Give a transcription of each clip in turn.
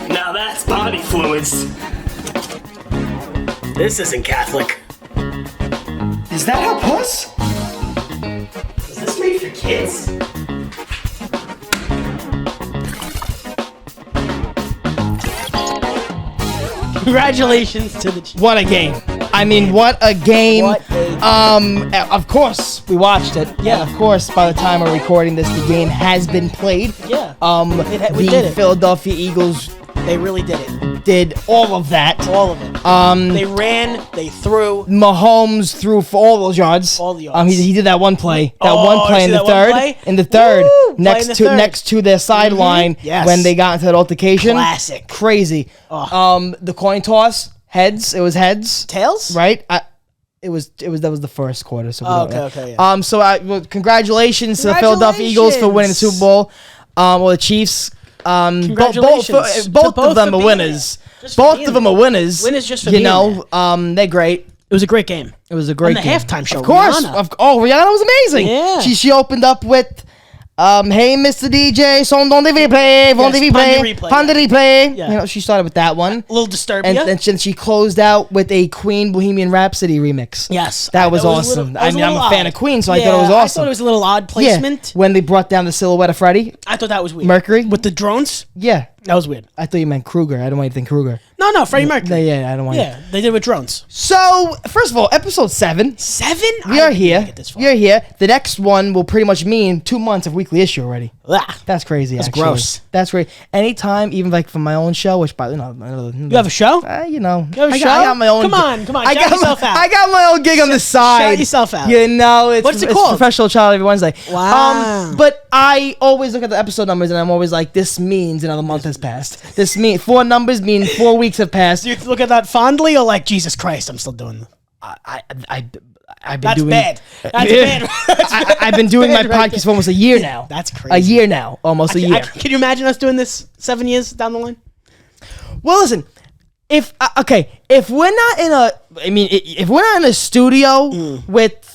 Now that's body fluids. This isn't Catholic. Is that a puss? Is this made for kids? Congratulations to the Chiefs. What a game. I mean, what a game. Of course, we watched it. Yeah. And of course, by the time we're recording this, the game has been played. Yeah. We did it. Philadelphia Eagles They really did it. did all of that. All of it. They ran, they threw. Mahomes threw for all those yards. All the yards. He did that one play. That Oh, one play you in see the that one third. play? In the third, Woo! Play next in the to third. next to their sideline Yes. when they got into that altercation. Classic. Crazy. Oh. The coin toss, heads. It was heads. Tails? Right? That was the first quarter. So we don't know. Okay, yeah. So congratulations to the Philadelphia Eagles for winning the Super Bowl. Or the Chiefs. Congratulations Both to of them for are being winners. there. Just for Both being of them there. are winners. Winners just for you being know. They're great. It was a great game. It was a great On the game. halftime show, Of course. Rihanna. Rihanna was amazing. Yeah. She opened up with, hey, Mr. DJ, son don't replay, Yes, replay, ponder replay. Yeah. You know, she started with that one. A little disturbing. And then she closed out with a Queen Bohemian Rhapsody remix. Yes. That was a awesome. little- I'm a fan odd. of Queen, so I thought it was I awesome. thought it was a little odd placement. Yeah, when they brought down the silhouette of Freddie I thought that was weird. Mercury. With the drones? Yeah. That was weird. I thought you meant Kruger. I don't want you to think Kruger. No, Freddie Mercury. Yeah, I don't want you. Yeah, they did with drones. So, first of all, episode 7. 7? We are here. We are here. The next one will pretty much mean 2 months of weekly issue already. That's crazy. That's actually. gross. That's great. Anytime, even like for my own show, which by You have a show? you know, You have a I show? got my own. Come on. I Shout got yourself out. I got my own gig on the side. Shout yourself out. You know, What's it it's called? Professional Child every Wednesday. Wow. But I always look at the episode numbers and I'm always like, this means another month has passed. This means 4 numbers mean 4 weeks have passed. Do you look at that fondly or like, Jesus Christ, I'm still doing this? I've been That's doing. bad. That's bad. I've been doing my bad right podcast for almost a year now. That's crazy. A year now, almost a year. Can you imagine us doing this 7 years down the line? Well, listen, if we're not in if we're not in a studio with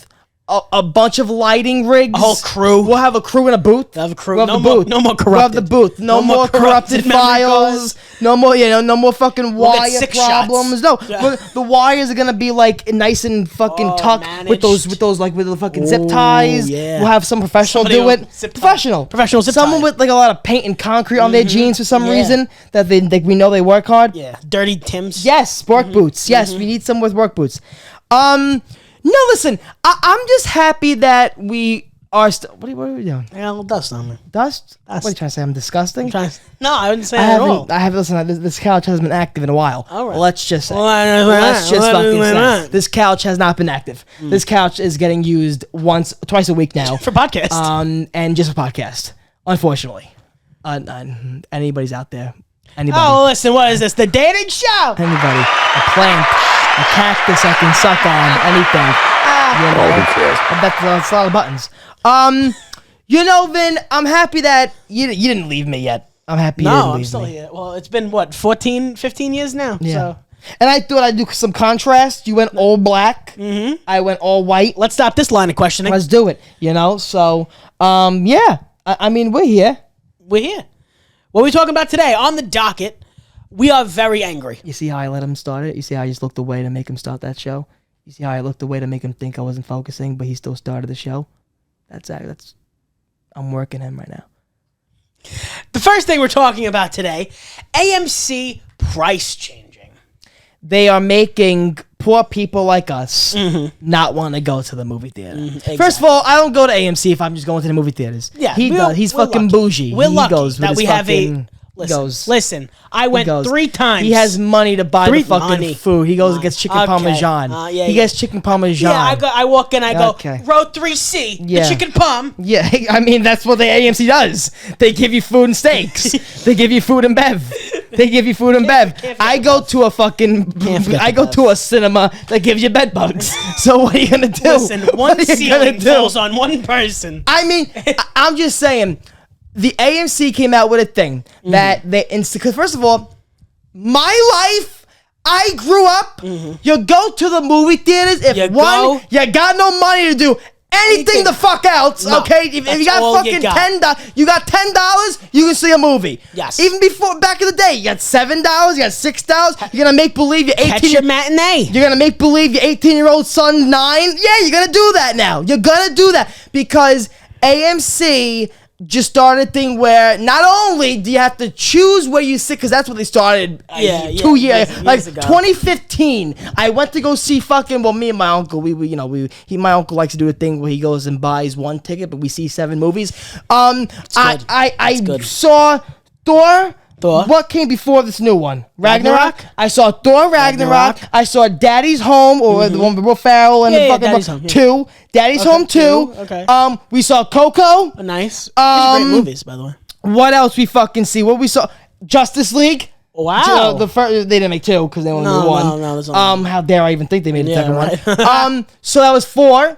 a bunch of lighting rigs, A whole crew. we'll have a crew in a booth. We'll have a crew. We'll have the booth. No more We'll have the corrupted. booth. No more corrupted memory files. cards. No more, no more fucking We'll get wire 6 problems. shots. No, Yeah. the wires are gonna be like nice and fucking tucked with those managed. like with the fucking zip ties. Yeah. We'll have some professional Somebody do will it. zip tie. Professional Professional zip Someone tie. with like a lot of paint and concrete on their jeans for some Yeah. reason that we know they work hard. Yeah. Dirty Tims. Yes, work boots. Yes, we need some with work boots. No, listen, I'm just happy that we are still. What are we doing? I got a little dust on me. Dust? What are you trying to say? I'm disgusting? No, I wouldn't say that at all. I haven't. Listen, this couch hasn't been active in a while. All right. Let's just say. Let's Let's just fucking say. This couch has not been active. This couch is getting used twice a week now. For podcast. And just for podcast. Unfortunately. Anybody's out there. Anybody. Oh, listen, what is this? The dating show? Anybody. A plant. A cactus I can suck on. Anything. I bet that's a lot of buttons. Vin, I'm happy that you didn't leave me yet. I'm happy you didn't leave me. I'm still here. Well, it's been, 15 years now? Yeah. So And I thought I'd do some contrast. You went all black. Mm-hmm. I went all white. let's stop this line of questioning. Let's do it. So, yeah. I mean, we're here. We're here. What are we talking about today? On the docket, we are very angry. You see how I let him start it? You see how I just looked away to make him start that show? You see how I looked away to make him think I wasn't focusing, but he still started the show? I'm working him right now. The first thing we're talking about today, AMC price changing. They are making poor people like us not want to go to the movie theater. Exactly. First of all, I don't go to AMC if I'm just going to the movie theaters. Yeah, he does. He's we're fucking lucky. bougie. We're he lucky goes with that his we have fucking, Listen, I went 3 times. He has money to buy the fucking money. food. He goes and gets chicken Okay. parmesan. Yeah, he gets chicken parmesan. Yeah, I walk in, I go, Okay. row 3C, Yeah. the chicken palm. Yeah, I mean, that's what the AMC does. They give you food and steaks. They give you food and bev. They give you food and bev. I go to a fucking, I go to a cinema that gives you bed bugs. So what are you gonna do? Listen, one What are you ceiling gonna do? falls on one person. I mean, I'm just saying, the AMC came out with a thing that because first of all, my life, I grew up, you go to the movie theaters, if you got no money to do anything the fuck else. No, Okay, if you that's got all fucking you got. you got $10, you can see a movie. Yes. Even before back in the day, you got $7, you got $6. You're gonna make believe you're 18. Catch your matinee. You're gonna make believe your 18-year-old son 9. Yeah, you're gonna do that now. You're gonna do that because AMC just started a thing where not only do you have to choose where you sit, because that's what they started 2 years, like ago. 2015. I went to go see me and my uncle. My uncle likes to do a thing where he goes and buys one ticket, but we see 7 movies. I good. saw Thor. Thor. What came before this new one? Ragnarok? Ragnarok? I saw Thor Ragnarok. I saw Daddy's Home, or the one with Will Ferrell and the fucking Daddy's Home, yeah. 2. Daddy's Home 2. Okay. We saw Coco. Nice. These are great movies, by the way. What else we fucking see? What we saw? Justice League. Wow. The first, they didn't make 2 because they only made 1. No, there's only how dare I even think they made a Yeah, second right. one? So that was 4.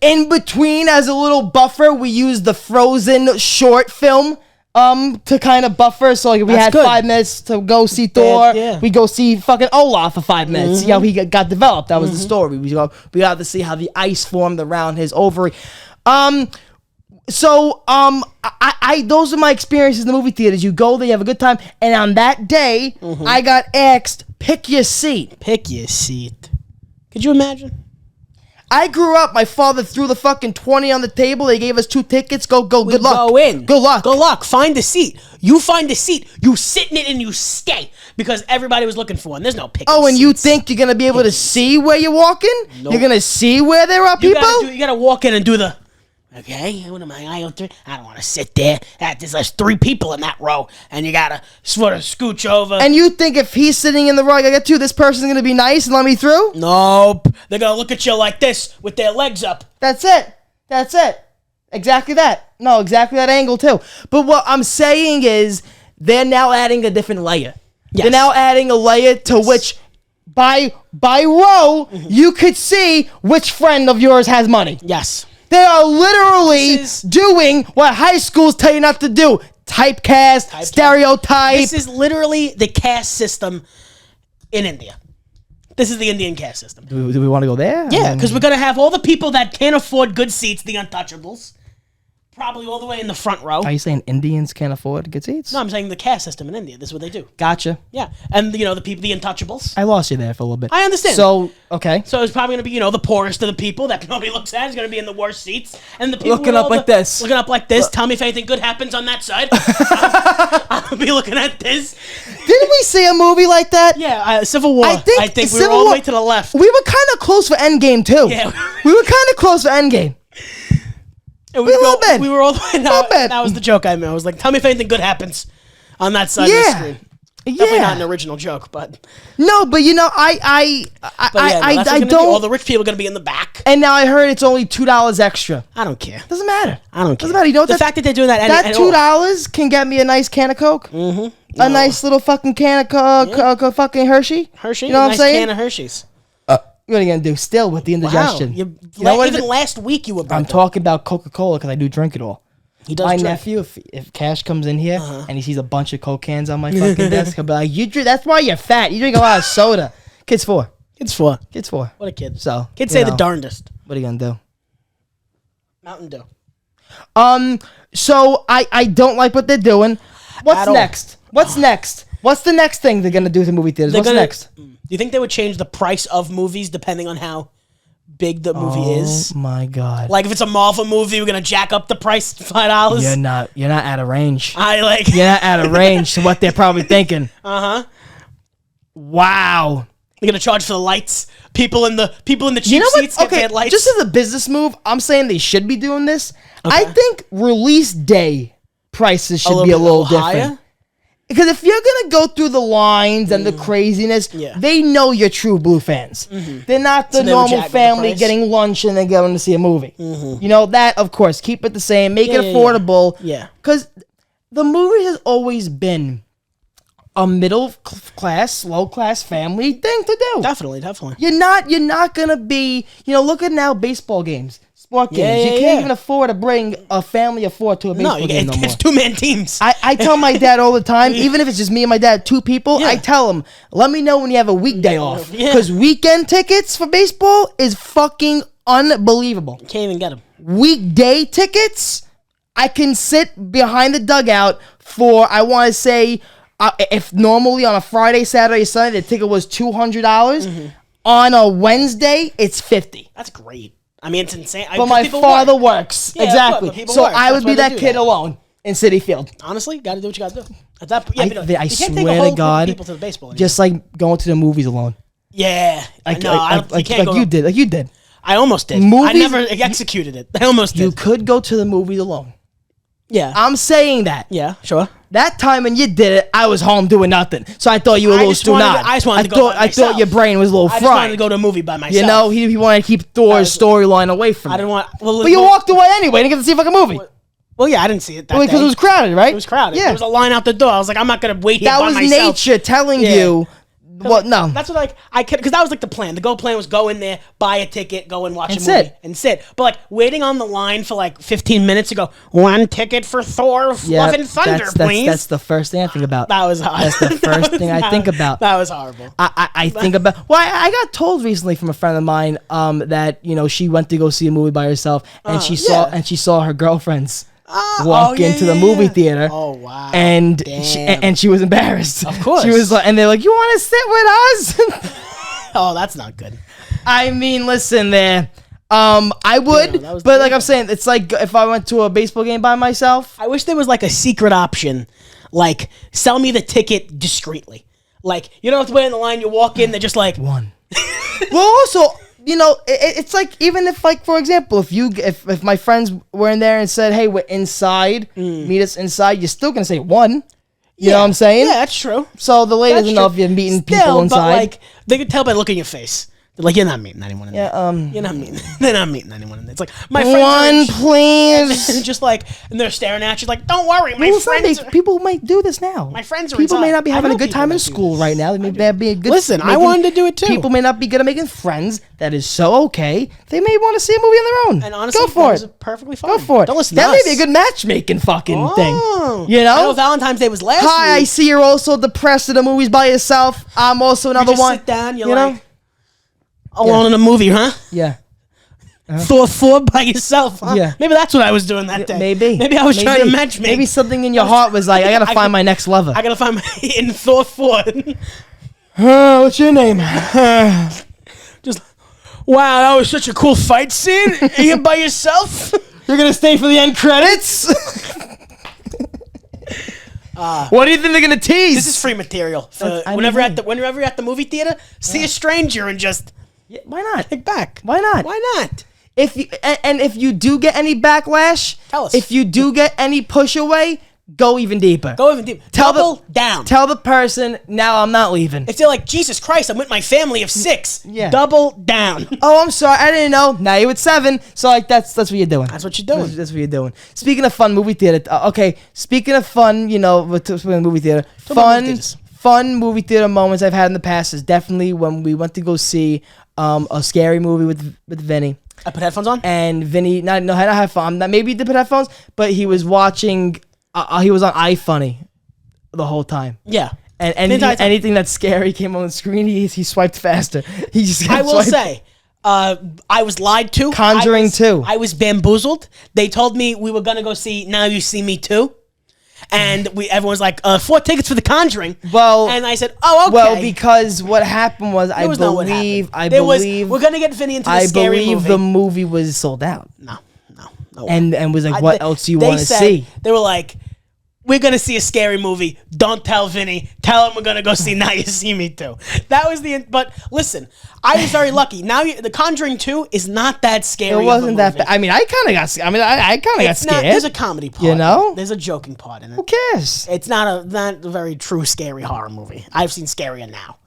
In between, as a little buffer, we used the Frozen short film. To kind of buffer, so like we That's had good. 5 minutes to go see Thor. Yeah. We go see fucking Olaf for 5 minutes. See how he got developed. That was the story. We got to see how the ice formed around his ovary. So those are my experiences in the movie theaters. You go there, you have a good time, and on that day, I got asked, pick your seat. Pick your seat. Could you imagine? I grew up, my father threw the fucking 20 on the table. They gave us 2 tickets. Go. Good luck. Go in. Good luck. Good luck. Find a seat. You find a seat. You sit in it and you stay because everybody was looking for one. There's no picking Oh, and you seats. think you're going to be able to see where you're walking? Nope. You're going to see where there are You people? gotta walk in and do the. Okay, what am I? Aisle 3. I don't want to sit there. There's 3 people in that row, and you gotta sort of scooch over. And you think if he's sitting in the row, I get 2, this person's going to be nice and let me through? Nope. They're gonna look at you like this with their legs up. That's it. Exactly that. No, exactly that angle too. But what I'm saying is they're now adding a different layer. Yes. They're now adding a layer to which by row you could see which friend of yours has money. Yes. They are literally This is- doing what high schools tell you not to do. Typecast, stereotype. This is literally the caste system in India. This is the Indian caste system. do we want to go there? Yeah, because we're gonna have all the people that can't afford good seats, the untouchables, probably all the way in the front row. Are you saying Indians can't afford good seats? No, I'm saying the caste system in India. This is what they do. Gotcha. Yeah, and the people, the untouchables. I lost you there for a little bit. I understand. So, okay. So it's probably gonna be the poorest of the people that nobody looks at is gonna be in the worst seats, and the people Looking with up all like this. looking up like this. Tell me if anything good happens on that side. I'll be looking at this. Didn't we see a movie like that? Yeah, Civil War. I think we were Civil all the War- way to the left. We were kind of close for Endgame, too. Yeah. We were kind of close for Endgame. And a little bit. We were all the way. Little bit. That was the joke I made. I was like, tell me if anything good happens on that side of the screen. Definitely not an original joke, but No, but that's what's gonna be. All the rich people are gonna be in the back. and now I heard it's only $2 extra. I don't care. Doesn't matter. I don't care. Doesn't matter. You know what the fact that they're doing that. that $2 can get me a nice can of Coke. Mm-hmm. A nice little fucking can of fucking Hershey. Hershey. You know what I'm nice saying? Can of Hershey's. What are you gonna do? Still with the indigestion. Wow. You know what Even it- last week you were. I'm talking about Coca-Cola because I do drink it all. He does My drink. nephew, if Cash comes in here and he sees a bunch of Coke cans on my fucking desk, he'll be like, "You drink? That's why you're fat. You drink a lot of soda." Kids 4. Kids 4. Kids 4. What a kid. So Kids you say the know, darndest. What are you gonna do? Mountain Dew. So I don't like what they're doing. What's At all. next? What's next? What's the next thing they're gonna do to movie theaters? What's next? Do you think they would change the price of movies depending on how big the movie is? Oh my god! Like if it's a Marvel movie, we're gonna jack up the price to $5. You're not out of range. I like. You're not out of range to what they're probably thinking. Wow. They're gonna charge for the lights. People in the cheap You know what? seats get Okay, bad lights. just as a business move, I'm saying they should be doing this. I think release day prices should be a little different. higher. Because if you're gonna go through the lines and the craziness, Yeah. they know you're true Blue fans. They're not the they would normal jack up the family price? getting lunch and then going to see a movie. You know that, of course. Keep it the same. Make it yeah, affordable. Yeah. Because the movie has always been a middle class, low class family thing to do. Definitely. You're not gonna be. Look at now baseball games. Sport games. Yeah, You yeah, can't yeah. even afford to bring a family of 4 to a baseball No, game no more. it's 2-man teams. I tell my dad all the time, even if it's just me and my dad, 2 people, Yeah. I tell him, let me know when you have a weekday off. Yeah. Because weekend tickets for baseball is fucking unbelievable. Can't even get them. Weekday tickets, I can sit behind the dugout for, I want to say, if normally on a Friday, Saturday, Sunday, the ticket was $200, on a Wednesday, it's $50. That's great. I mean, it's insane. But my father works. Yeah, exactly. but people So work. I That's would why be they that do kid that. alone in City Field. Honestly, got to do what you got to do. At that point, yeah, I but you can't take a swear whole to group of God, people to the baseball. Anymore. just like going to the movies alone. Yeah, Like, no, I don't, like you can't go. you did. Like you did. I almost did. I Movies- never executed it. I almost did. You could go to the movies alone. Yeah. I'm saying that. Yeah, sure. That time when you did it, I was home doing nothing. So I thought you were a I little just wanted to- stunad. I just wanted to go by I thought your myself. brain was a little I just wanted to fried. go to a movie by myself. You know, he wanted to keep Thor's storyline away from I it. didn't want. Well, But you walked away anyway. Didn't get to see a fucking movie. Well, yeah, I didn't see it that Because day. it was crowded, right? It was crowded. Yeah. There was a line out the door. I was like, I'm not gonna wait here That by was myself. nature telling Yeah. you. Well, no. That's what I could, because that was like the plan. The plan was go in there, buy a ticket, go and watch And a movie sit. and sit. But like waiting on the line for like 15 minutes to go, one ticket for Thor: Love and Thunder, please. That's the first thing I think about. That was hard. That's the first thing I think about. That was horrible. I think about. Well, I got told recently from a friend of mine that she went to go see a movie by herself and she saw her girlfriends walk into the movie theater. Oh wow! And Damn. she was embarrassed. Of course. She was like, and they're like, "You want to sit with us?" Oh, that's not good. I mean, listen, there. I would, that was but like I'm saying, it's like if I went to a baseball game by myself. I wish there was like a secret option, like sell me the ticket discreetly. Like you don't have to wait in the line. You walk in, they're just like One. Well, also, it's like even if, like, for example, if my friends were in there and said, "Hey, we're inside, meet us inside," you're still gonna say one. You know what I'm saying? Yeah, that's true. So the lady That's doesn't know if true. you're meeting Still, people inside. But like they could tell by the look in your face. They're like, you're not meeting anyone in there. You're not meeting. They're not meeting anyone in there. It's like my friends one, are please. just like, and they're staring at you like, don't worry, my Well, it's not friends. big. People might do this now. My friends are People may inside. not be I having a know good people time that in do school this. right now. They may be a good. Listen, I wanted to do it too. People may not be good at making friends. That is so okay. They may want to see a movie on their own. And honestly, go for that it. was perfectly fine. Go for it. Don't listen that to may us. be a good matchmaking fucking Oh. thing. You I know know? Valentine's Day was last Hi, I week. see you're also depressed in the movies by yourself. I'm also You another just one. sit down. You're you know? like alone in a movie, huh? Yeah. Thor 4 by yourself, huh? Yeah. Maybe that's what I was doing that day. Maybe I was trying to match Maybe something in your heart was like, I gotta find my next lover. I gotta find my in Thor 4. What's your name? Just wow, that was such a cool fight scene. Are you by yourself? You're gonna stay for the end credits? What do you think they're gonna tease? This is free material. For I whenever mean, you're at the movie theater, see a stranger and just Yeah, why not? kick back. Why not? Why not? If you and if you do get any backlash, Tell us. If you do get any push away, go even deeper. Go even deep. Double down. Tell the person, now I'm not leaving. If they're like, Jesus Christ, I'm with my family of 6. Yeah. Double down. Oh, I'm sorry, I didn't know. Now you're with 7. So like that's what you're doing. That's what you're doing. That's what you're doing. Speaking of fun movie theater, okay. Speaking of fun, with movie theater, about movie theaters. fun movie theater moments I've had in the past is definitely when we went to go see a scary movie with Vinny. I put headphones on. And Vinny, not have fun. Maybe he did put headphones, but he was watching. He was on iFunny the whole time. Yeah. And The entire time. anything that's scary came on the screen, he swiped faster. He just kept I will swiping. say, I was lied to. Conjuring 2. I was bamboozled. They told me we were gonna go see Now You See Me 2. And everyone's like, 4 tickets for The Conjuring. Well, and I said, oh, okay. Well, because what happened was, There was not what happened. I There was, believe, we're gonna get Vinny into the I scary believe movie. the movie was sold out, No way. and was like, what else do you want to see? They were like, we're gonna see a scary movie. Don't tell Vinny. Tell him we're gonna go see Now You See Me 2. That was but listen, I was very lucky. The Conjuring 2 is not that scary. It wasn't that bad. I mean, I kind of got. I mean, I kind of got scared. There's a comedy part. You know? There's a joking part in it. Who cares? It's not a very true scary horror movie. I've seen scarier now.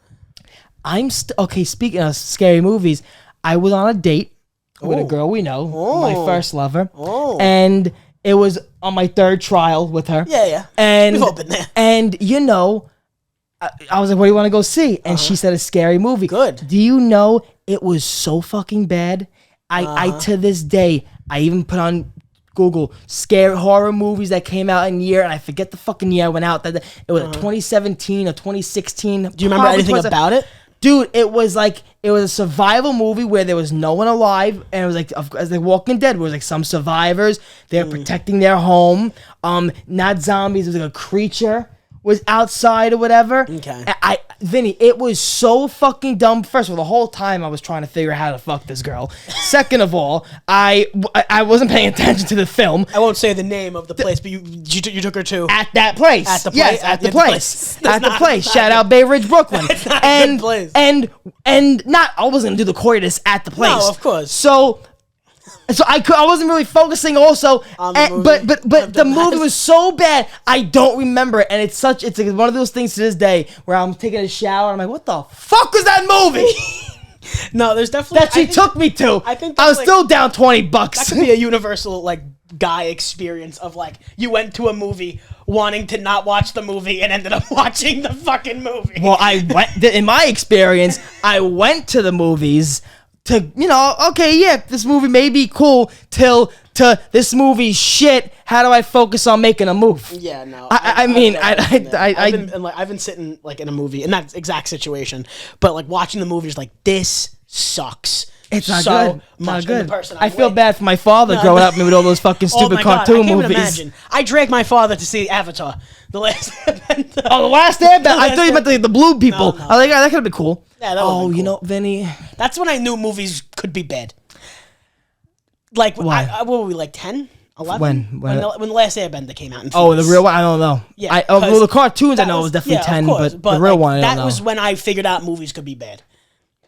Okay. Speaking of scary movies, I was on a date with a girl we know, my first lover, and it was on my 3rd trial with her. Yeah. And We've all been there. And I was like, "What do you want to go see?" And she said, "A scary movie." Good. Do you know it was so fucking bad? I to this day, I even put on Google scary horror movies that came out in year, and I forget the fucking year I went out. That it was 2017 or 2016. Do you remember anything about it? Dude, it was a survival movie where there was no one alive, and it was like as The Walking Dead, where it was like some survivors. They're protecting their home. Not zombies. It was like a creature was outside or whatever. Okay. Vinny, it was so fucking dumb. First of all, the whole time I was trying to figure out how to fuck this girl. Second of all, I wasn't paying attention to the film. I won't say the name of the place, but you took her to At that place. At the place? Yes, at the place. At the place. Shout out Bay Ridge, Brooklyn. It's not a good place. And not, I wasn't gonna do the coitus at the place. No, of course. So I wasn't really focusing also, on the movie. but the movie was so bad I don't remember it, and it's like one of those things to this day where I'm taking a shower and I'm like, what the fuck was that movie No, there's definitely that she took me to? I think I was that's still down $20. that could be a universal like guy experience of like you went to a movie wanting to not watch the movie and ended up watching the fucking movie. Well, in my experience, I went to the movies to, okay, yeah, this movie may be cool to this movie's shit. How do I focus on making a move? Yeah, no. I've been sitting like in a movie in that exact situation, but like watching the movie is like this sucks. It's not so good. Much. Not good. And the person I I'm feel with- bad for my father growing up with all those fucking Oh stupid my God, cartoon I can't even movies. imagine. I dragged my father to see Avatar, the last Airbender. Oh, the last Airbender. I thought you meant the blue people. No. I was like, that could have been cool. Yeah, that would've been you cool. know, Vinny. That's when I knew movies could be bad. Like, Why? what were we, like 10? 11? When the last Airbender came out in Oh, the theaters. real one? I don't know. Yeah, Well, the cartoons I that know was definitely yeah, 10, of course, but the real like, one I don't that know. was when I figured out movies could be bad.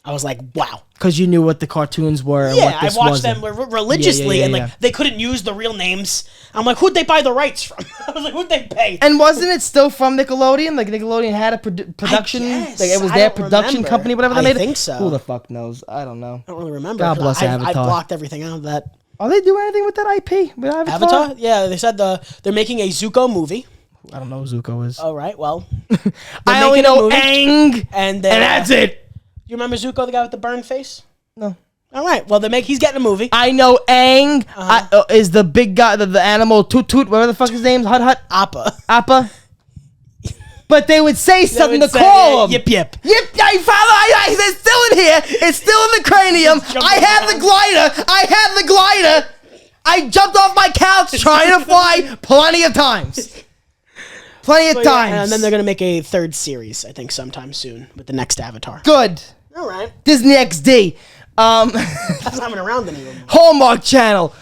I was like, wow. Because you knew what the cartoons were and Yeah, what I this watched wasn't. them religiously, Yeah, and yeah. like they couldn't use the real names. I'm like, who'd they buy the rights from? I was like, who'd they pay? And wasn't it still from Nickelodeon? Like Nickelodeon had a production, guess. like it was I their don't production remember. company, whatever they I made. think so. Who the fuck knows? I don't know. I don't really remember. God bless I Avatar. blocked everything out of that. Are they doing anything with that IP? With Avatar? Avatar? Yeah, they said they're making a Zuko movie. I don't know who Zuko is. All right, well, I only making a know movie, Aang, and that's it. You remember Zuko, the guy with the burned face? No. All right, well, he's getting a movie. I know Aang is the big guy, the animal Toot Toot, whatever the fuck his name's, Hut Appa. Appa. But they would say something would to say, call him. Yip yip. Yip, father, it's still in here. It's still in the cranium. I had the glider. I jumped off my couch trying to fly plenty of times. And then they're going to make a third series, I think, sometime soon with the next Avatar. Good. All right. Disney XD. That's not even around anymore. Hallmark Channel.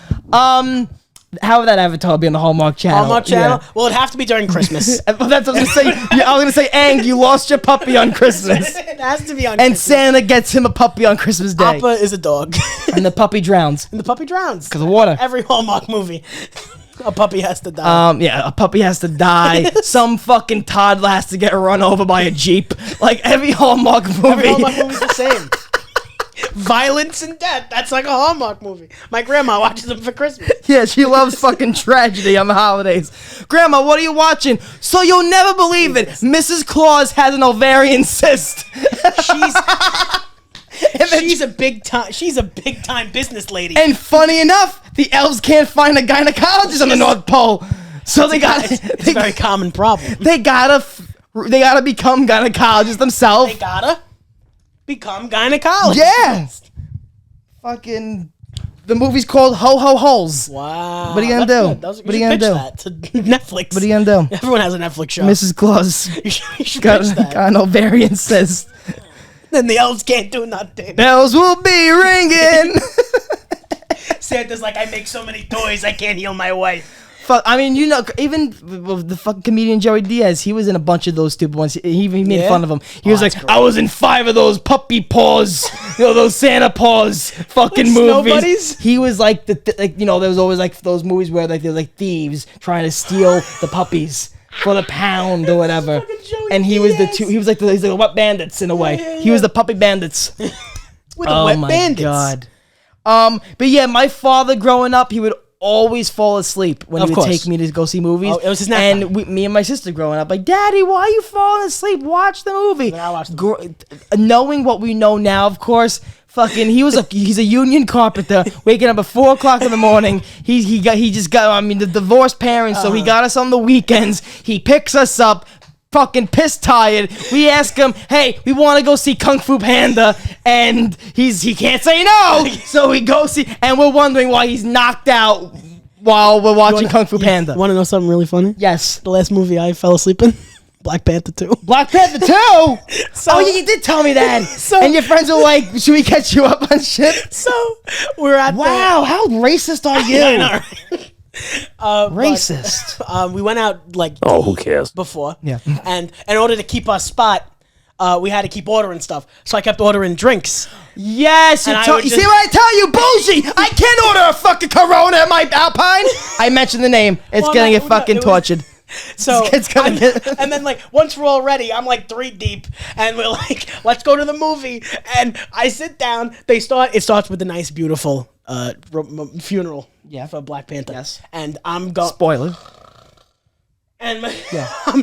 How would that Avatar be on the Hallmark Channel? Hallmark Channel? Yeah. Well, it'd have to be during Christmas. Well, that's what I was gonna say. Yeah, I was gonna say, Aang, you lost your puppy on Christmas, It has to be on and Christmas. Santa gets him a puppy on Christmas Day, Appa is a dog. and the puppy drowns And the puppy drowns. because of water. Every Hallmark movie, a puppy has to die. Yeah, a puppy has to die. Some fucking toddler has to get run over by a Jeep. Like every Hallmark movie. Every Hallmark movie's the same. Violence and death. That's like a Hallmark movie. My grandma watches them for Christmas. Yeah, she loves fucking tragedy on the holidays. Grandma, what are you watching? So you'll never believe it. Mrs. Claus has an ovarian cyst. She's a big time business lady. And funny enough, the elves can't find a gynecologist on the North Pole. So they got it's a very common problem. They gotta become gynecologists themselves. They gotta become gynecologists. Yeah. Fucking the movie's called Ho Ho Holes. What What are you gonna do? What are you gonna do? That to Netflix. What are you gonna do? Everyone has a Netflix show. Mrs. Claus You should got, pitch that. got an ovarian cyst. Then the elves can't do nothing. Bells will be ringing. Santa's like, I make so many toys, I can't heal my wife. Fuck, I mean, even the fucking comedian Joey Diaz, he was in a bunch of those stupid ones. He made Yeah? fun of them. He was that's like, great. I was in 5 of those puppy paws, those Santa paws fucking Like Snow movies. Buddies? He was like, there was always like those movies where like there's like thieves trying to steal the puppies for the pound or whatever. Fucking Joey And he was Diaz. he's like the wet bandits in a way. yeah, He was the puppy bandits. With the wet my bandits. God. But yeah, my father growing up, he would always fall asleep when Of he would course. take me to go see movies. Oh, it was his nap And time. me and my sister growing up, like, Daddy, why are you falling asleep? Watch the movie. Then I watched the Knowing what we know now, of course, fucking, he's a union carpenter, waking up at 4 o'clock in the morning. The divorced parents, so he got us on the weekends. He picks us up, fucking piss tired. We ask him, hey, we want to go see Kung Fu Panda, and he can't say no. So we go see, and we're wondering why he's knocked out while we're watching Kung Fu Panda. Want to know something really funny? Yes. The last movie I fell asleep in, Black Panther 2. Black Panther 2? Oh, yeah, you did tell me that. And your friends were like, should we catch you up on shit? So we're at Wow, how racist are you? I know, right? Racist. We went out like Who cares? before. Yeah. And in order to keep our spot, we had to keep ordering stuff. So I kept ordering drinks. Yes, you And I you would see just- what I tell you, bougie? I can't order a fucking Corona at my Alpine. I mentioned the name. It's Well, gonna no, get fucking it was- tortured. So It's gonna get- and then like once we're all ready, I'm like 3 deep, and we're like, let's go to the movie. And I sit down. It starts with a nice, beautiful funeral. Yeah. For Black Panther. Yes. And I'm going. Spoiler. And Yeah. I'm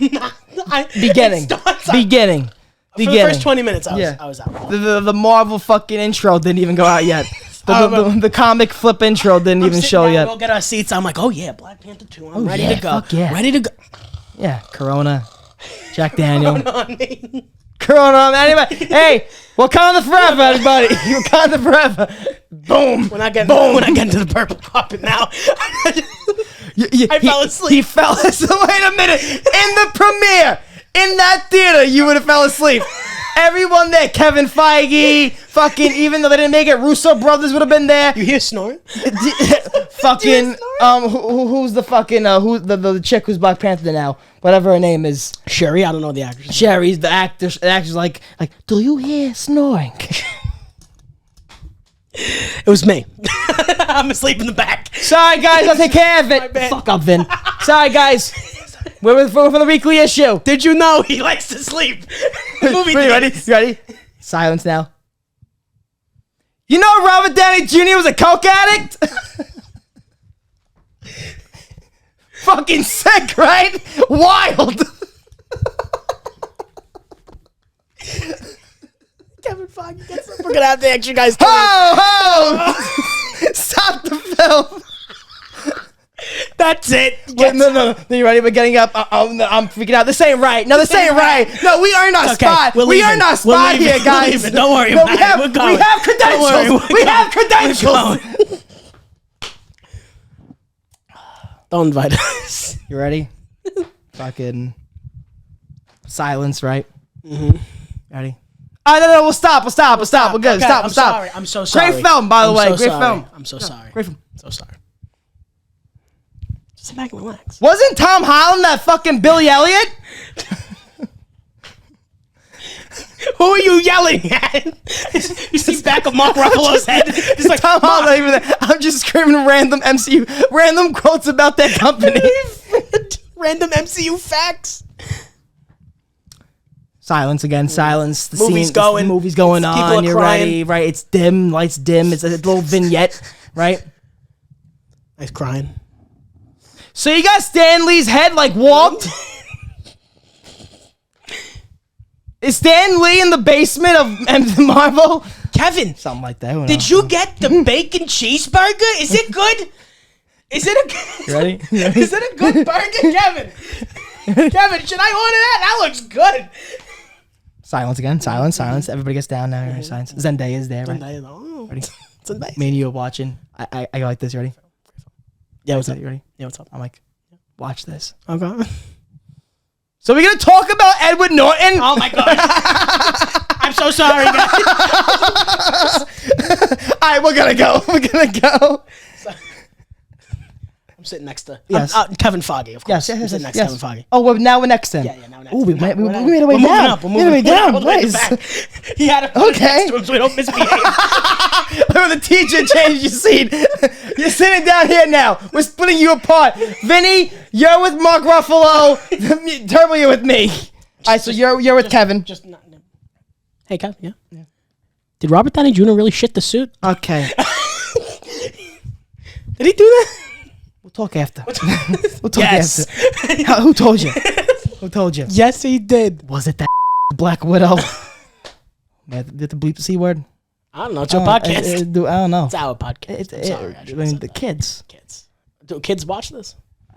not. Beginning. It starts- For the first 20 minutes, I Yeah. was out. The Marvel fucking intro didn't even go out yet. The comic flip intro didn't even show yet. We'll get our seats. I'm like, oh yeah, Black Panther 2. I'm ready yeah, to go. fuck yeah. Ready to go. Yeah, Corona, Jack Daniel. On me. Corona. Anyway, hey, Wakanda forever, everybody. Wakanda forever. Boom. We're not getting to the purple carpet now. I fell asleep. He fell asleep. Wait a minute. In the premiere, in that theater, you would have fell asleep. Everyone there, Kevin Feige, fucking, even though they didn't make it, Russo brothers would have been there. You hear snoring? Fucking, who's the fucking, who's the chick who's Black Panther now? Whatever her name is. Sherry, I don't know the actress. Sherry's the actor. The actor's like, do you hear snoring? It was me. I'm asleep in the back. Sorry, guys, I'll take care of My it. bad. Fuck up, Vin. Sorry, guys. We're for the weekly issue. Did you know he likes to sleep? Movie Ready? theaters. You ready? Silence now. You know Robert Downey Jr. was a coke addict? Fucking sick, right? Wild. Kevin Feige gets up. We're gonna have to ask you guys. Ho! Stop the film. That's it. Wait, no. You ready? We're getting up. I'm freaking out. This ain't right. No, this ain't right. No, we earned our Okay, spot. we're We leaving. earned our We're spot leaving. here, We're guys. leaving. Don't worry No, about we have, it. We're going. We have credentials. Don't worry. We have credentials. Don't invite us. You ready? Fucking silence, right? Mm-hmm. Ready? No, we'll stop. We're good. Okay, Stop. I'm sorry. I'm so sorry. Great film, by the way. so Great sorry. film. I'm so sorry. Great film. So sorry. Just sit back and relax. Wasn't Tom Holland that fucking Billy Elliot? Who are you yelling at? You see back of Mark Ruffalo's head. It's like Tom Holland, not even there. I'm just screaming random quotes about that company. Random MCU facts. Silence again. Silence. The Movie's scene, going. The movie's going People on. are You're crying. ready, right? It's dim. Lights dim. It's a little vignette, right? Nice crying. So you got Stan Lee's head like warped. Is Stan Lee in the basement of Marvel? Kevin, Something like that. Who knows? did you get the bacon cheeseburger? Is it good? Is it a You ready? Is it a good burger, Kevin? Kevin, should I order that? That looks good. Silence again. Silence. Everybody gets down now. Right? Silence. Zendaya is there, right? Oh, Ready? it's nice. Me and you are watching. I go like this. Ready? Yeah, what's up? You ready? Yeah, what's up? I'm like, watch this. Okay. So we're gonna talk about Edward Norton. Oh my god. I'm so sorry, guys. All right, we're gonna go. I'm sitting next to Yes. Kevin Feige, of course. Yes. I'm sitting next to Kevin Feige. Oh, now we're next then. Yeah, now we're next. Ooh, we made our way We're down. moving up. We made our way down. We're moving Nice. back. He had to put it Okay. next to him so we don't misbehave. The teacher changed your seat. You're sitting down here now. We're splitting you apart. Vinny, you're with Mark Ruffalo. Turbo, you're with me. All right, so you're with Kevin. Just not. Hey, Kevin. Yeah. Did Robert Downey Jr. really shit the suit? Okay. Did he do that? We'll talk after. Yes. After. Who told you? Who told you? Yes, he did. Was it that Black Widow? Man, did you have to bleep the C word? I don't know. It's your podcast. I don't know. It's our podcast. I'm sorry. I I should've mean, said the that. kids. Kids. Do kids watch this?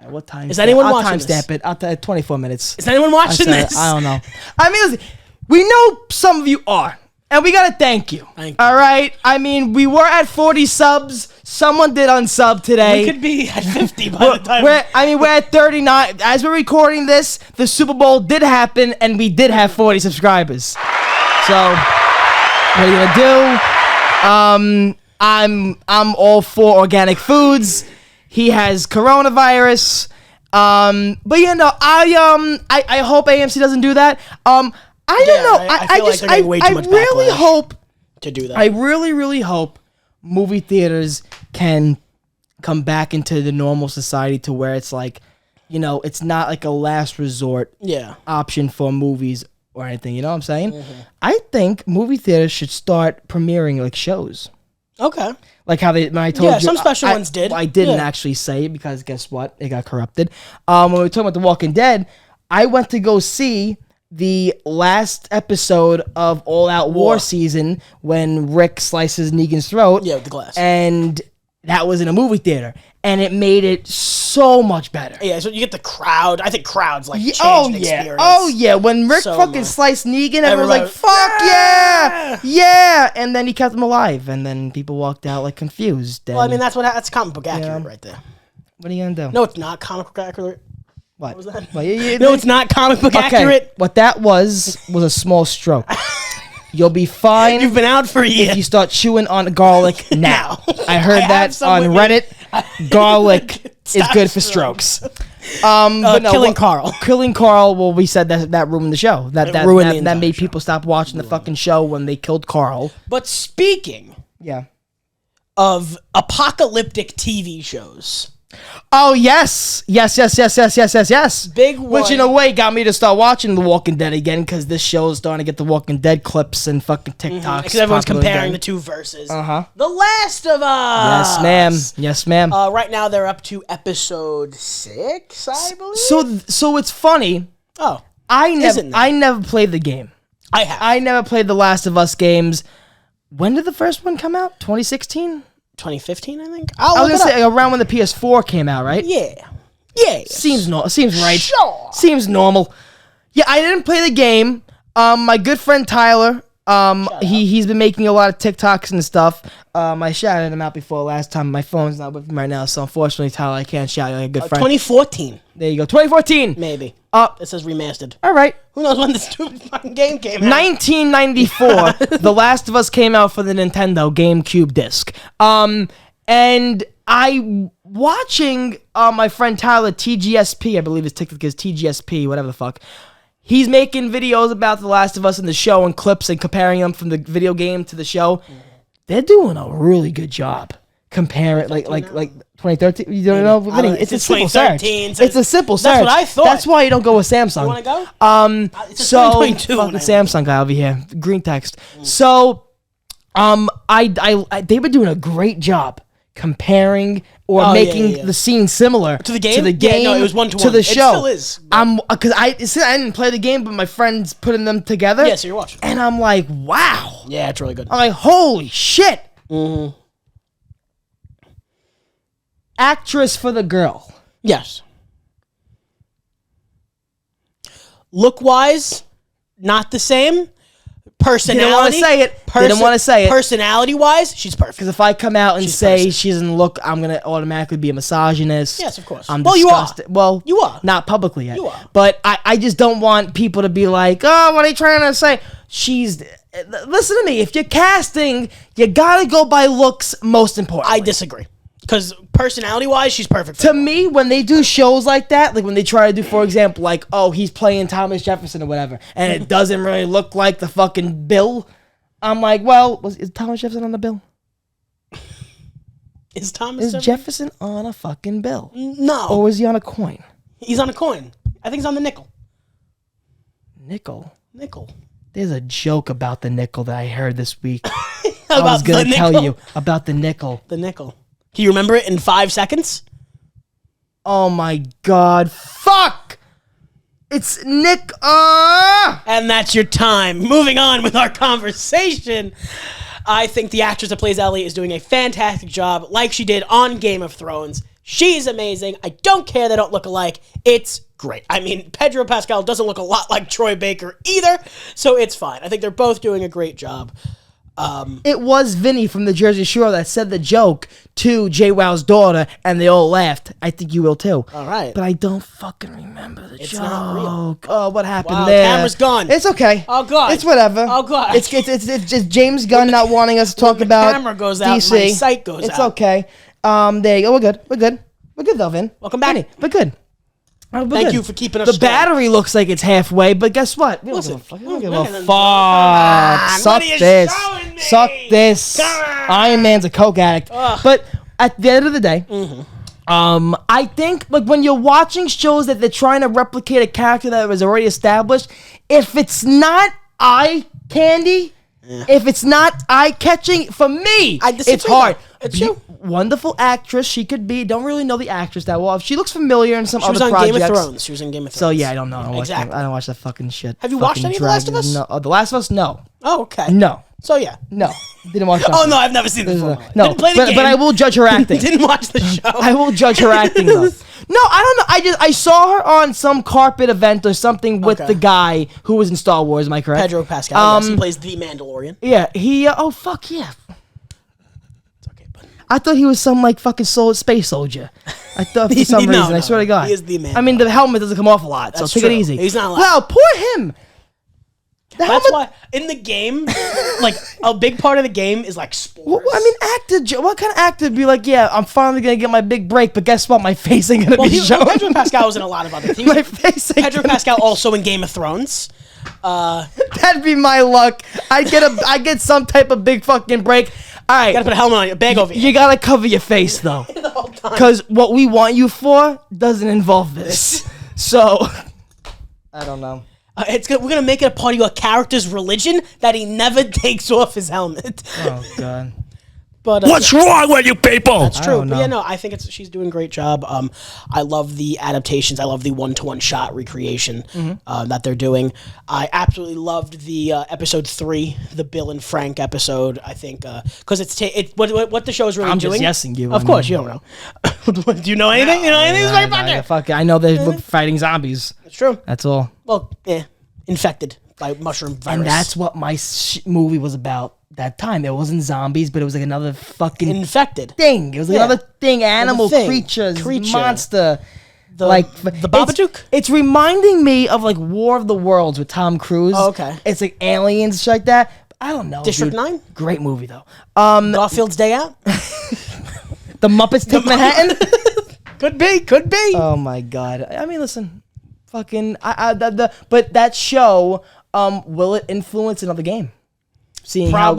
What time? Is anyone I'll watching timestamp this? it. I'll 24 minutes. Is anyone watching this? I don't know. I mean, listen, we know some of you are. And we gotta thank you. Thank you. All right. I mean, we were at 40 subs. Someone did unsub today. We could be at 50 by the time. We're at 39. As we're recording this, the Super Bowl did happen, and we did have 40 subscribers. So, what are you gonna do? I'm all for organic foods. He has coronavirus. But you know, I hope AMC doesn't do that. I don't know. I feel like they're getting way too much really backlash hope to do that. I really hope movie theaters can come back into the normal society to where it's like, you know, it's not like a last resort option for movies or anything. You know what I'm saying? Mm-hmm. I think movie theaters should start premiering like shows. Okay. Like how when I told you. Some special ones did. I didn't actually say it because guess what? It got corrupted. When we were talking about The Walking Dead, I went to go see the last episode of All Out War season when Rick slices Negan's throat. Yeah, with the glass. And that was in a movie theater. And it made it so much better. Yeah, so you get the crowd. I think crowds like changed the experience. Oh yeah, when Rick fucking sliced Negan, everyone was like, "Fuck yeah!" And then he kept him alive, and then people walked out like confused. Well, I mean that's comic book accurate right there. What are you gonna do? No, it's not comic book accurate. What was that? Well, No, it's not comic book accurate. What that was a small stroke. You'll be fine. You've been out for a year. If you start chewing on garlic now. I heard that on Reddit. Garlic is good for strokes. But no, Killing Carl. Killing Carl. Well, we said that ruined the show. That made people stop watching the fucking show when they killed Carl. But speaking, of apocalyptic TV shows. Oh yes. Big one. Which in a way got me to start watching The Walking Dead again because this show is starting to get The Walking Dead clips and fucking TikToks. Because everyone's comparing the two verses. The Last of Us. Yes, ma'am. Right now they're up to episode 6, I believe. So it's funny. Oh, I never played the game. I have. I never played the Last of Us games. When did the first one come out? 2016. 2015, I think. I was gonna say around when the PS4 came out, right? Yeah. Seems right. Sure. Seems normal. Yeah, I didn't play the game. My good friend Tyler, he's been making a lot of TikToks and stuff. I shouted him out before last time. My phone's not with me right now, so unfortunately, Tyler, I can't shout you like a good friend. 2014. There you go. 2014. Maybe. It says remastered. All right. Who knows when this stupid fucking game came out? 1994. The Last of Us came out for the Nintendo GameCube disc. And I watching my friend Tyler, TGSP, I believe his TikTok is TGSP, whatever the fuck. He's making videos about The Last of Us in the show and clips and comparing them from the video game to the show. They're doing a really good job. Compare it like 2013. You don't know, Vinny? It's a simple search. It's a simple search. That's what I thought. That's why you don't go with Samsung. You want to go? It's So 2022 fucking Samsung guy over here, green text. So, they've been doing a great job comparing or making the scene similar to the game. No, it was 1-to-1 to the show. It still is. Because I didn't play the game, but my friends putting them together. Yeah, so you're watching. And I'm like, wow. Yeah, it's really good. I'm like, holy shit. Mm-hmm. Actress for the girl. Yes. Look-wise, not the same. Personality. Didn't want to say it. Personality-wise, she's perfect. Because if I come out and say she doesn't look, I'm going to automatically be a misogynist. Yes, of course. I'm disgusted. Well, you are. Not publicly yet. You are. But I just don't want people to be like, oh, what are you trying to say? Listen to me. If you're casting, you got to go by looks most importantly. I disagree. Because personality-wise, she's perfect. To me, when they do shows like that, like when they try to do, for example, like, oh, he's playing Thomas Jefferson or whatever, and it doesn't really look like the fucking bill, I'm like, well, is Thomas Jefferson on the bill? Is Thomas Jefferson on a fucking bill? No. Or was he on a coin? He's on a coin. I think he's on the nickel. Nickel? There's a joke about the nickel that I heard this week. I was going to tell you about the nickel. The nickel. Can you remember it in 5 seconds? Oh my god. Fuck! It's Nick. And that's your time. Moving on with our conversation. I think the actress that plays Ellie is doing a fantastic job, like she did on Game of Thrones. She's amazing. I don't care they don't look alike. It's great. I mean, Pedro Pascal doesn't look a lot like Troy Baker either, so it's fine. I think they're both doing a great job. It was Vinny from the Jersey Shore that said the joke to JWoww's daughter, and they all laughed. I think you will too. All right. But I don't fucking remember the joke. Not real. Oh, what happened Wow, there? camera's gone. It's okay. Oh, God. It's whatever. Oh, God. It's just James Gunn not wanting us to talk the about camera goes out, DC. my sight goes it's out. okay. There you go. We're good. We're good though, Vin. Welcome back. Vinny, we're good. Thank you for keeping us The strong. battery looks like it's halfway, but guess what? We don't Listen. give a fuck. We don't give Come a on, fuck. what Suck are you this. showing me? Suck this. Come on. Iron Man's a coke addict. But at the end of the day, Mm-hmm. I think like when you're watching shows that they're trying to replicate a character that was already established, if it's not eye candy, if it's not eye catching, for me, I disagree, it's hard. though. It's true. Wonderful actress she could be. Don't really know the actress that well. She looks familiar in some She other was on projects. Game of Thrones. She was in Game of Thrones. So yeah, I don't know. Exactly. I don't watch that fucking shit. Have you watched Fucking any of The Last of dragons. Us? No. The Last of Us? No. Oh, okay. No. So yeah. No. Didn't watch that. Oh no, I've never seen this before. No. Didn't play the game. But I will judge her acting. Didn't watch the show. I will judge her acting though. No, I don't know. I saw her on some carpet event or something with Okay. the guy who was in Star Wars. Am I correct? Pedro Pascal. Yes, he plays the Mandalorian. Yeah. He. Oh fuck yeah. It's okay, but I thought he was some like fucking space soldier. I thought for some No, reason. I no, swear to God. he is the man. I mean, the helmet doesn't come off a lot, That's so take it true. easy. He's not allowed. Well, poor him. The that's helmet. why in the game, like a big part of the game is like spores. Well, I mean, what kind of actor would be like, yeah, I'm finally gonna get my big break, but guess what? My face ain't gonna be shown. Pedro Pascal was in a lot of other things. My face ain't Pedro gonna Pascal also in Game of Thrones. That'd be my luck. I get some type of big fucking break. All right, Gotta put a helmet on your bag over you here. gotta cover your face though, The whole time. because what we want you for doesn't involve this. So, I don't know. It's good. We're gonna make it a part of your character's religion that he never takes off his helmet. Oh god. But What's wrong with you people? That's true. don't But know. yeah, no, I think she's doing a great job. I love the adaptations. I love the one-to-one shot recreation that they're doing. I absolutely loved the episode 3, the Bill and Frank episode. I think because what the show is really I'm doing. just guessing you. Of course, you don't know. Do you know anything? You know anything? It's very fucking. Fuck it. I know they're fighting zombies. It's true. That's all. Well, yeah, infected by mushroom virus. And that's what my movie was about that time. It wasn't zombies, but it was like another fucking infected. thing. It was like Yeah. another thing, animal, thing. creature, Creature. monster. The The Babadook? It's reminding me of like War of the Worlds with Tom Cruise. Oh, okay. It's like aliens, shit like that. I don't know. District dude. 9? Great movie though. Garfield's Day Out? The Muppets Take Manhattan. Could be. Oh my god. I mean, listen, fucking. But that show, will it influence another game? Seeing how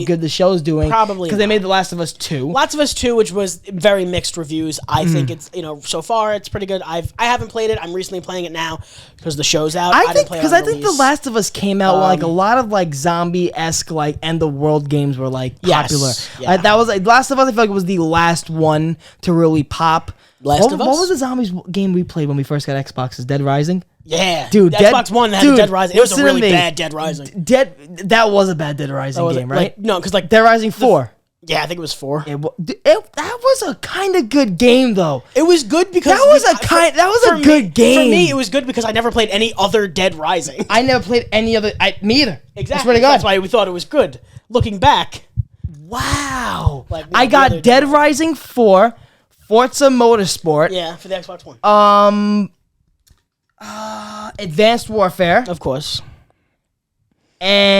good the show's doing. Probably because they not. made The Last of Us 2. Lots of Us 2, which was very mixed reviews. I Mm. think it's, so far it's pretty good. I haven't played it. I'm recently playing it now because the show's out. I think didn't play it because on I think The release. Last of Us came out when like a lot of like zombie-esque like end the world games were like Yes, popular. yeah. That was like Last of Us. I feel like it was the last one to really pop. Last of Us? What was the zombies game we played when we first got Xboxes? Dead Rising. Yeah. Dude, Xbox One had a dude, Dead Rising. It was a listen to really me. bad Dead Rising. That was a bad Dead Rising Was it, game, right? no, because like Dead Rising 4. yeah, I think it was 4. That was a kind of good game though. It was good because That was a good game. For me, it was good because I never played any other Dead Rising. I never played any other. Me either. Exactly. I swear to God. That's why we thought it was good. Looking back, Wow. Like, I the other got Dead Rising 4, Forza Motorsport, yeah, for the Xbox One, Advanced Warfare, of course.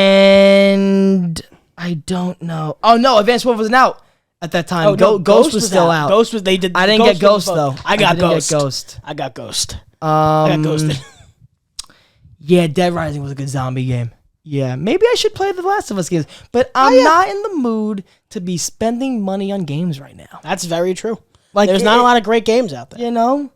and I don't know. Oh no, Advanced Warfare wasn't out at that time. Oh, no, Ghost was still out. Ghost was they did. I didn't get Ghost was both. though. I got didn't Ghost. Get Ghost. I got Ghost. I got ghosted. Yeah, Dead Rising was a good zombie game. Yeah, maybe I should play the Last of Us games, but I'm not in the mood to be spending money on games right now. That's very true. Like, There's not a lot of great games out there. You know?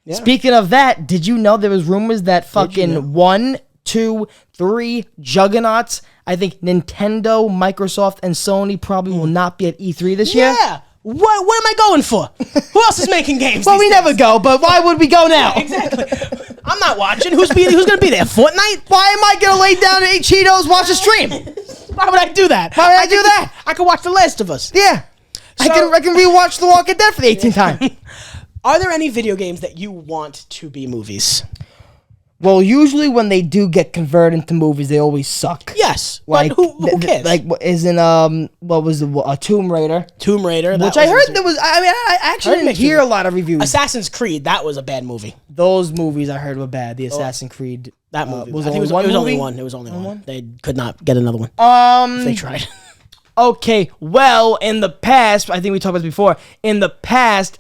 Yeah. Speaking of that, did you know there was rumors that fucking know? 1, 2, 3 juggernauts, I think Nintendo, Microsoft, and Sony probably will not be at E3 this year? Yeah. What am I going for? Who else is making games? Well, we these never days? go, but why would we go now? Exactly. I'm not watching. Who's going to be there? Fortnite? Why am I gonna lay down and eat Cheetos, watch a stream? Why would I do that? Why would I do that? I could watch The Last of Us. Yeah. I can rewatch The Walking Dead for the 18th time. Are there any video games that you want to be movies? Well, usually when they do get converted into movies, they always suck. Yes, Like but who cares? Like isn't what was a Tomb Raider? Tomb Raider, Which I heard there was. I mean, I actually didn't hear a lot of reviews. Assassin's Creed, that was a bad movie. Those movies I heard were bad. The Assassin's Creed. That movie was I think only it was one only movie? one. It was only one. They could not get another one. They tried. Okay, well, in the past, I think we talked about this before. In the past,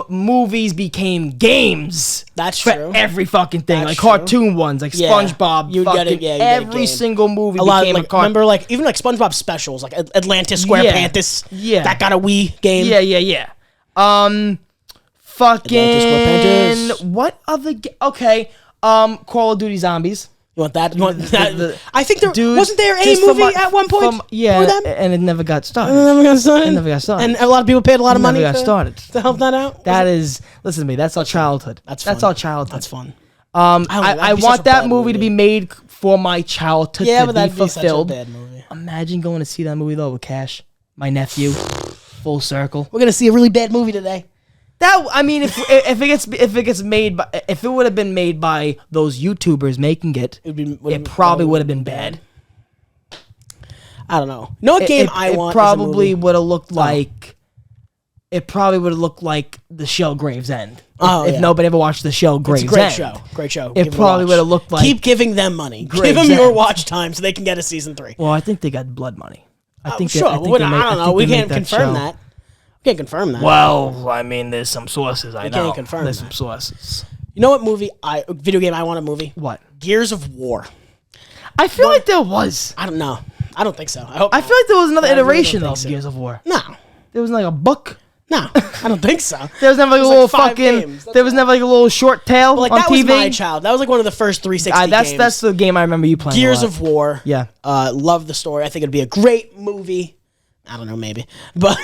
movies became games. That's for true. every fucking thing, That's like true. cartoon ones, like Yeah. SpongeBob. You'd get fucking it, yeah, you'd get a every game. single movie A lot became like a cartoon. remember like even like SpongeBob specials, like Atlantis, SquarePantis. Yeah. That got a Wii game. Yeah. Fucking SquarePantis. what other? Okay. Call of Duty Zombies. You want that? You want that? the- I think there Dude, wasn't there a just for movie my- at one point. yeah, for them? and it never got started. It never got started. It never got started. And a lot of people paid a lot of money Never got started. to help that out. That is, listen to me. That's our childhood. That's That's fun. our childhood. That's fun. I that'd be such want a that bad movie to be made for my childhood Yeah, to but be that'd be such a fulfilled. bad movie. Imagine going to see that movie though with Cash, my nephew, full circle. We're gonna see a really bad movie today. That I mean, if it gets made by, if it would have been made by those YouTubers making it, it probably would have been bad. I don't know. You know what game I want? It probably as a movie? would have looked like. It probably would have looked like the show Gravesend. Oh, if yeah. nobody ever watched the show It's a Gravesend. great show. Great show. It Give a probably watch. would have looked like. Keep giving them money. Give Great them your Zen. watch time so they can get a season 3. Well, I think they got blood money. I think Sure. I think Well, they I make- don't know. think We they make can't confirm show. that. We can't confirm that. Well, I mean, there's some sources I We know. can't confirm There's that. some sources. You know what video game I want a movie? What? Gears of War. I feel like there was. I don't know. I don't think so. I hope. I feel like there was another I really don't iteration think of so. Gears of War. no. There was like a book. No. I don't think so. There was never like a There's little like 5 fucking. games. That's There was never like a little short tale Like on that TV. was my child. That was like one of the first 360 games. That's the game I remember you playing. Gears a lot. of War. Yeah. Love the story. I think it'd be a great movie. I don't know, maybe, but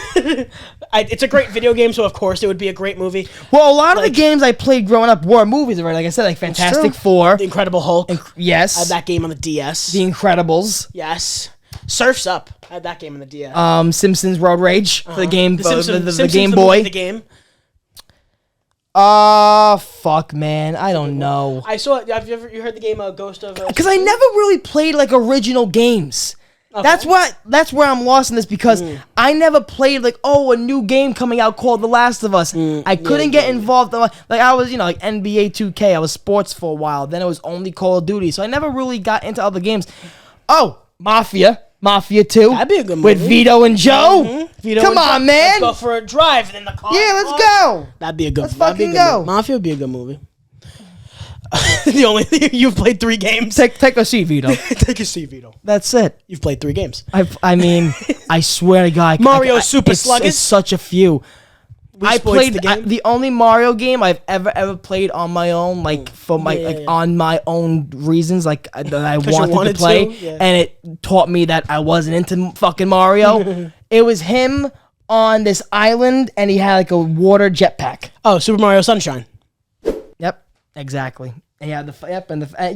it's a great video game, so of course it would be a great movie. Well, a lot of the games I played growing up were movies already. Like I said, like Fantastic True. Four. The Incredible Hulk. Yes. I had that game on the DS. The Incredibles. Yes. Surf's Up. I had that game on the DS. Simpsons Road Rage for the game. The The Simpsons, Game the Boy. movie, the game. Fuck, man. I don't know. I saw. Have you heard the game Ghost of? Because I never really played like original games. Okay. That's where I'm lost in this because I never played like a new game coming out called The Last of Us. I couldn't get involved. Like I was like NBA 2K. I was sports for a while. Then it was only Call of Duty. So I never really got into other games. Oh, Mafia 2. That'd be a good with movie. Vito and Joe. Vito Come and on, Joe. man. Let's go for a drive in the car. Yeah, let's go. That'd be a good. Let's that'd be a fucking good go. movie. Mafia would be a good movie. The only thing you've played 3 games. Take a seat, Vito. Take a seat, Vito. That's it. You've played 3 games. I mean, I swear to God, Mario Super Sluggish? It's such a few. I Sports played the game? the only Mario game I've ever played on my own, like for my Yeah. on my own reasons, like that I you wanted wanted to play, to? Yeah. and it taught me that I wasn't into fucking Mario. It was him on this island, and he had like a water jetpack. Oh, Super Mario Sunshine. Yep, exactly. And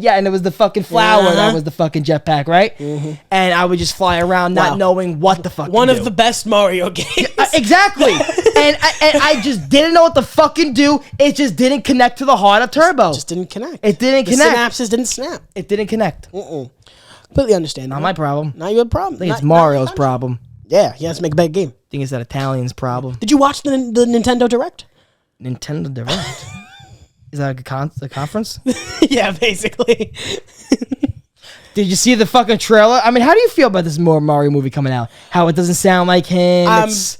yeah, and it was the fucking flower that was the fucking jetpack, right? And I would just fly around, not Wow. knowing what the fuck. One to of do. the best Mario games. Exactly. and I just didn't know what to fucking do. It just didn't connect to the heart of Turbo. Just didn't connect. It didn't the connect. synapses didn't snap. It didn't connect. Completely understand. Not my problem. Not your problem. I think it's Mario's problem. Yeah, he has to make a bad game. I think it's that Italian's problem. Did you watch the Nintendo Direct? Nintendo Direct. Is that a conference? Yeah, basically. Did you see the fucking trailer? I mean, how do you feel about this more Mario movie coming out? How it doesn't sound like him?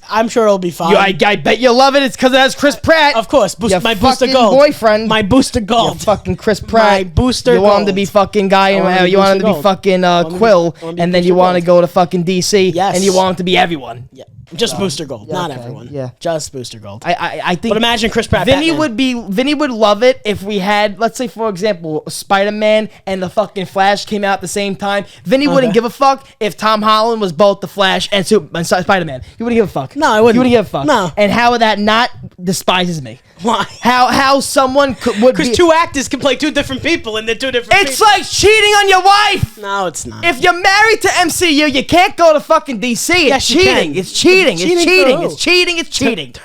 I'm sure it'll be fine. I bet you love it. It's because it has Chris Pratt. Of course, Your my booster fucking gold. boyfriend. My booster Your gold. fucking Chris Pratt. My booster You want him to gold. be fucking guy, want him to and be you want him to booster be gold. fucking want him to be- Quill, I want him to and be then you booster want to gold. go to fucking DC, Yes. and you want him to be everyone. Yeah, just booster gold, not okay, everyone. yeah. Just booster gold. I think. But imagine Chris Pratt. Vinny Batman. Vinny would love it if we had, let's say for example, Spider-Man and the fucking Flash came out at the same time. Vinny wouldn't give a fuck if Tom Holland was both the Flash and Spider-Man. He wouldn't give a fuck. No, I wouldn't. He wouldn't give a fuck. No. And how would that not despises me? Why? How someone would Because be? 2 actors can play 2 different people, and they're 2 different. It's people. like cheating on your wife. No, it's not. If you're married to MCU, you can't go to fucking DC. It's Yes, you cheating. can. It's cheating. cheating. It's cheating. for It's cheating. It's cheating.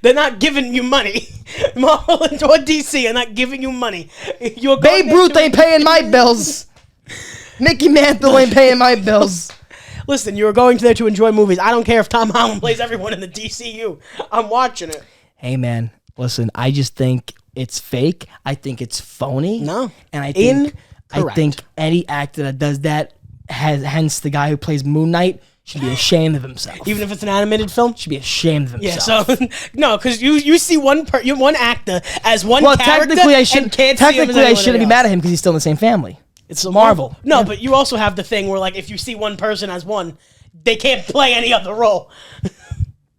They're not giving you money. Marvel or DC are not giving you money. You're going Babe Ruth ain't paying my bills. Mickey Mantle ain't paying my bills. Listen, you were going there to enjoy movies. I don't care if Tom Holland plays everyone in the DCU. I'm watching it. Hey, man. Listen, I just think it's fake. I think it's phony. No. And I Incorrect. think any actor that does that, hence the guy who plays Moon Knight, should be ashamed of himself. Even if it's an animated film? Should be ashamed of Yeah, himself. so no, because you see one actor as one character. Technically, I shouldn't. Can't see him as Technically, I anyone shouldn't be else. mad at him because he's still in the same family. It's Marvel. No, but you also have the thing where, like, if you see one person as one, they can't play any other role.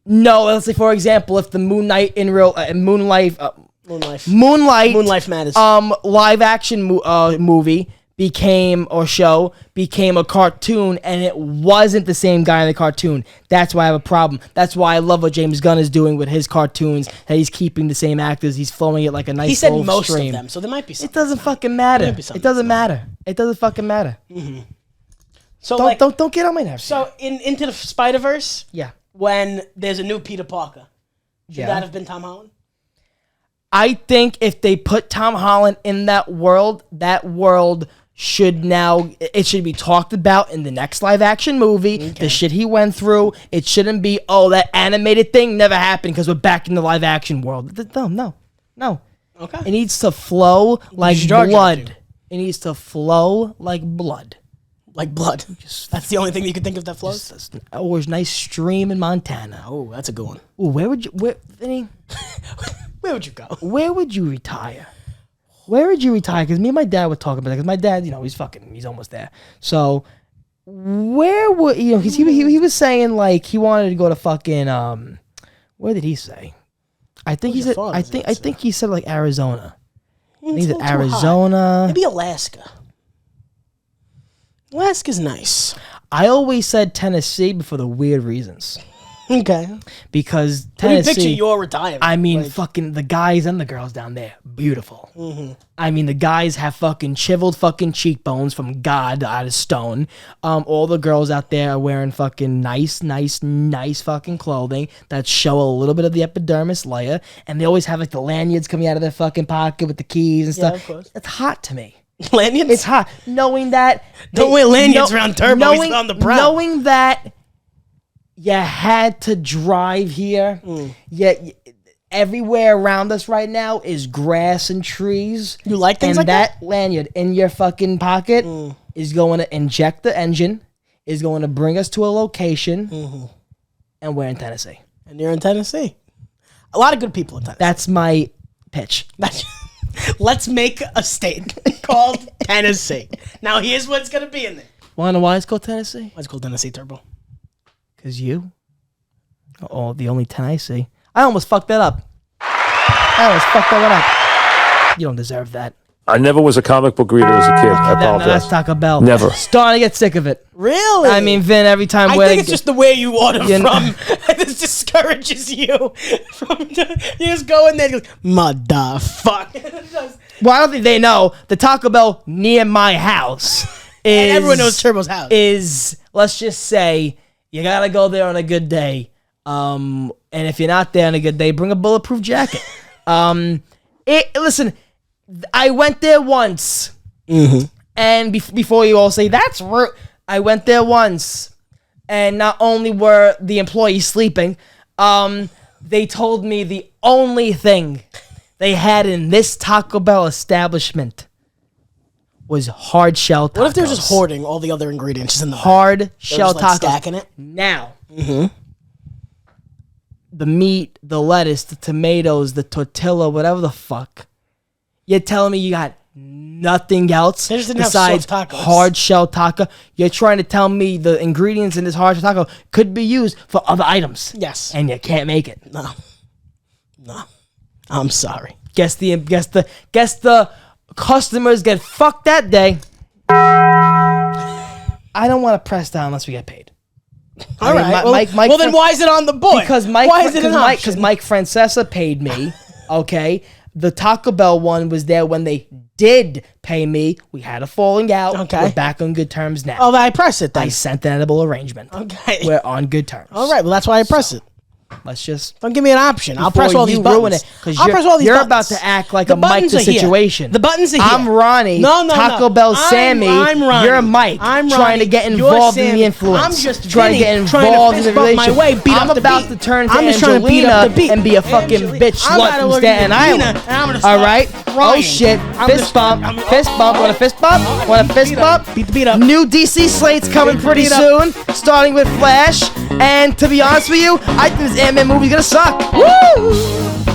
No, let's say for example, if the Moon Knight in real Moonlight matters. live action movie became a cartoon, and it wasn't the same guy in the cartoon. That's why I have a problem. That's why I love what James Gunn is doing with his cartoons. That he's keeping the same actors. He's flowing it like a nice. He said little most stream. of them, so there might be something. It doesn't fucking matter. Might be something It doesn't matter. It doesn't fucking matter. So Don't get on my nerves. So in Into the Spider-Verse, yeah. when there's a new Peter Parker, should Yeah. that have been Tom Holland? I think if they put Tom Holland in that world should be talked about in the next live action movie. Okay. The shit he went through. It shouldn't be, that animated thing never happened because we're back in the live action world. No. Okay. It needs to flow like blood. It needs to flow like blood. Like blood. That's the only thing you can think of that flows? There's a nice stream in Montana. Oh, that's a good one. Ooh, Vinny? Where would you go? Where would you retire? Where would you retire? Because me and my dad were talking about it. Because my dad, he's almost there. So, where would, because he was saying, like, he wanted to go to fucking, where did he say? I think he said, I think he said, like, Arizona. He said Arizona. Maybe Alaska. Alaska's nice. I always said Tennessee, but for the weird reasons. Okay. Because Let me Tennessee, picture your retirement. I mean, fucking the guys and the girls down there, beautiful. Mm-hmm. I mean, the guys have fucking chiseled fucking cheekbones from God out of stone. All the girls out there are wearing fucking nice fucking clothing that show a little bit of the epidermis layer, and they always have like the lanyards coming out of their fucking pocket with the keys and stuff. Of course. It's hot to me. Lanyards? It's hot. Knowing that... Don't wear lanyards around Turbo. He's on the prowl. Knowing that you had to drive here, yet everywhere around us right now is grass and trees. You like things like that? And that lanyard in your fucking pocket is going to inject the engine, is going to bring us to a location, and we're in Tennessee. And you're in Tennessee. A lot of good people in Tennessee. That's my pitch. Let's make a state called Tennessee. Now, here's what's going to be in there. Want to know why it's called Tennessee? Why it's called Tennessee, Turbo? Because you. Oh, the only 10 I see. I almost fucked that up. You don't deserve that. I never was a comic book reader as a kid. I apologize. That's Taco Bell. Never. Starting to get sick of it. Really? I mean, Vin, every time I think it's just the way you order from. This discourages you. You just go in there and go, motherfucker. Well, I don't think they know. The Taco Bell near my house is... And everyone knows Turbo's house. Is, let's just say, you gotta go there on a good day. And if you're not there on a good day, bring a bulletproof jacket. Listen, I went there once. And before you all say, that's rude, I went there once. And not only were the employees sleeping, they told me the only thing they had in this Taco Bell establishment was hard shell tacos. What if they're just hoarding all the other ingredients in the hard shell just, like, tacos? stacking it? Now, the meat, the lettuce, the tomatoes, the tortilla, whatever the fuck. You're telling me you got nothing else They just didn't have besides soft tacos. hard shell taco? You're trying to tell me the ingredients in this hard shell taco could be used for other items. Yes. And you can't make it. No. I'm sorry. Guess the customers get fucked that day. I don't want to press down unless we get paid. All right. Mike, then why is it on the board? Because why is it an option? Mike Francesa paid me, okay, The Taco Bell one was there when they did pay me. We had a falling out. Okay. We're back on good terms now. Oh, I press it then. I sent an edible arrangement. Okay. We're on good terms. All right. Well, that's why I press it. Let's just. Don't give me an option. I'll press before all these you buttons. ruin it, 'cause I'll press all these you're buttons. about to act like The a Mike buttons the are here. situation. The buttons are here. I'm Ronnie. No. Taco Bell Sammy. I'm Ronnie. You're Mike. I'm trying Ronnie. to get You're involved in Sammy. the influence. I'm just trying to get Vinny, trying to involved in fist the bump my relationship. way, beat I'm up the about beat. to turn to I'm just trying to beat up Angelina the beat. and be a fucking bitch I'm slut about to from look at Staten Angelina, Island. and I'm gonna All start right. crying. Oh shit. I'm gonna Fist bump. start- Fist bump. Want a fist bump? Want a fist Beat up. bump? Beat the beat up. New DC slate's coming Beat the pretty beat up. soon, starting with Flash. And to be honest with you, I think this Ant-Man movie's gonna suck. Woo!